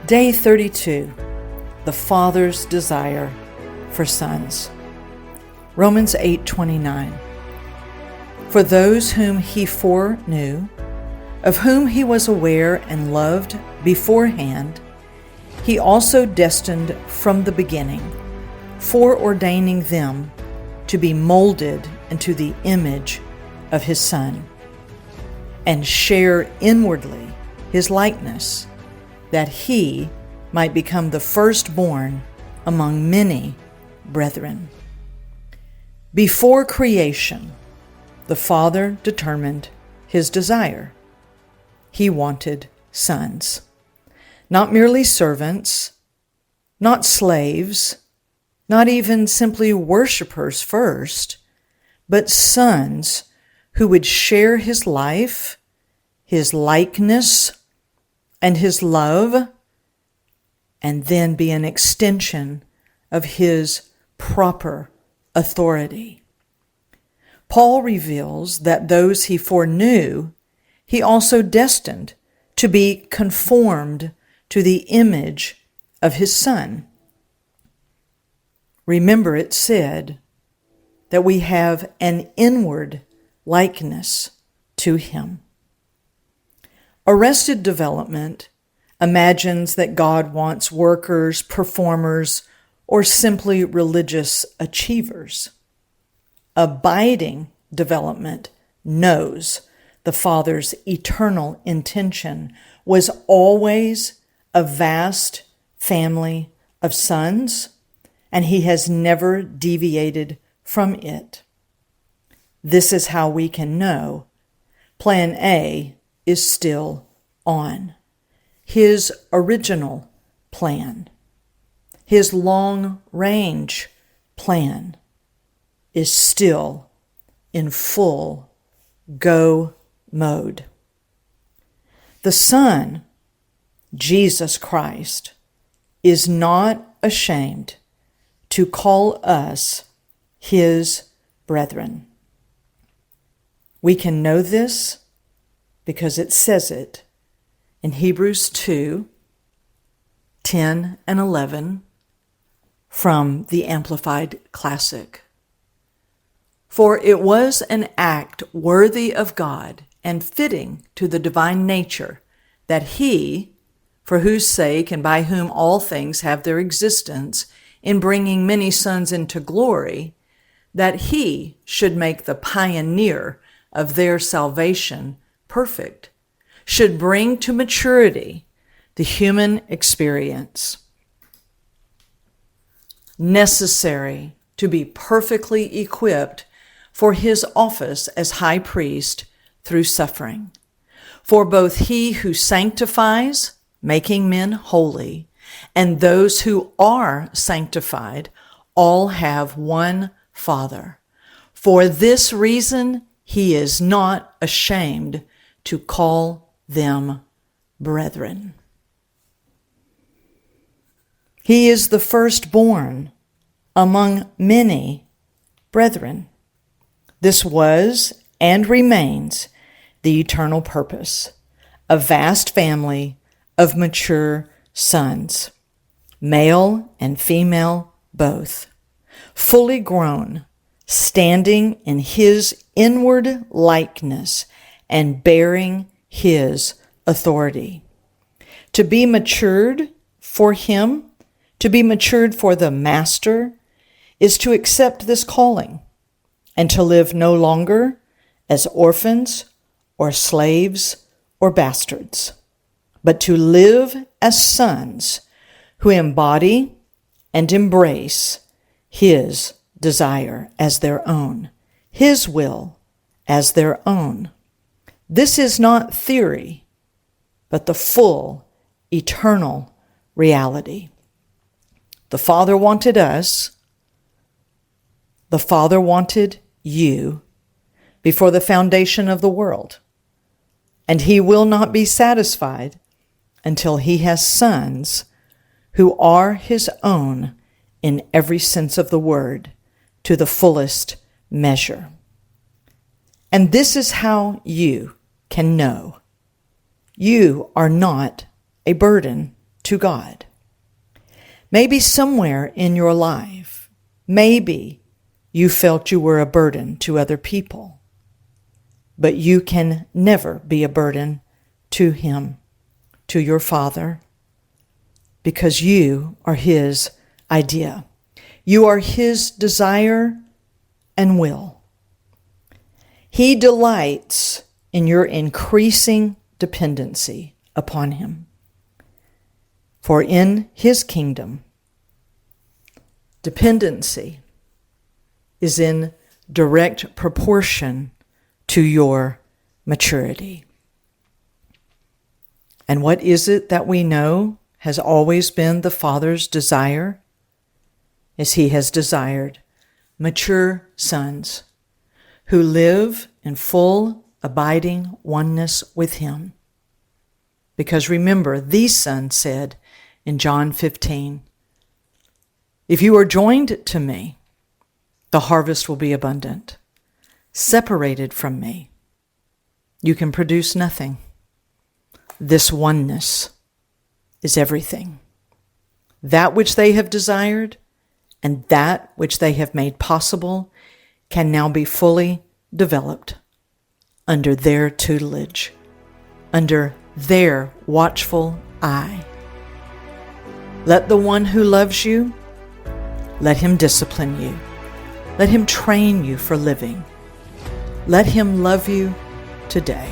Day 32, the Father's desire for sons. Romans 8:29. For those whom he foreknew, of whom he was aware and loved beforehand, he also destined from the beginning, foreordaining them to be molded into the image of his Son, and share inwardly his likeness, that he might become the firstborn among many brethren. Before creation, the Father determined his desire. He wanted sons, not merely servants, not slaves, not even simply worshipers first, but sons who would share his life, his likeness, and his love, and then be an extension of his proper authority. Paul reveals that those he foreknew, he also destined to be conformed to the image of his Son. Remember, it said that we have an inward likeness to him. Arrested development imagines that God wants workers, performers, or simply religious achievers. Abiding development knows the Father's eternal intention was always a vast family of sons, and he has never deviated from it. This is how we can know Plan A is still on. His original plan, his long-range plan, is still in full go mode. The Son, Jesus Christ, is not ashamed to call us his brethren. We can know this because it says it in Hebrews 2:10 and 11 from the Amplified Classic. For it was an act worthy of God and fitting to the divine nature that he, for whose sake and by whom all things have their existence, in bringing many sons into glory, that he should make the pioneer of their salvation perfect, should bring to maturity the human experience necessary to be perfectly equipped for his office as high priest through suffering. For both he who sanctifies, making men holy, and those who are sanctified all have one Father. For this reason, he is not ashamed to call them brethren. He is the firstborn among many brethren. This was and remains the eternal purpose, a vast family of mature sons, male and female both, fully grown, standing in his inward likeness and bearing his authority. To be matured for him, to be matured for the Master, is to accept this calling and to live no longer as orphans or slaves or bastards, but to live as sons who embody and embrace his desire as their own, his will as their own. This is not theory, but the full, eternal reality. The Father wanted us. The Father wanted you before the foundation of the world. And he will not be satisfied until he has sons who are his own in every sense of the word, to the fullest measure. And this is how you can know you are not a burden to God. Maybe somewhere in your life, maybe you felt you were a burden to other people, but you can never be a burden to Him, to your Father, because you are His idea. You are His desire and will. He delights in your increasing dependency upon Him. For in His kingdom, dependency is in direct proportion to your maturity. And what is it that we know has always been the Father's desire? As He has desired mature sons who live in full, abiding oneness with Him. Because remember, the Son said in John 15, "If you are joined to me, the harvest will be abundant. Separated from me, you can produce nothing." This oneness is everything. That which they have desired and that which they have made possible can now be fully developed under their tutelage, under their watchful eye. Let the one who loves you, let Him discipline you. Let Him train you for living. Let Him love you today.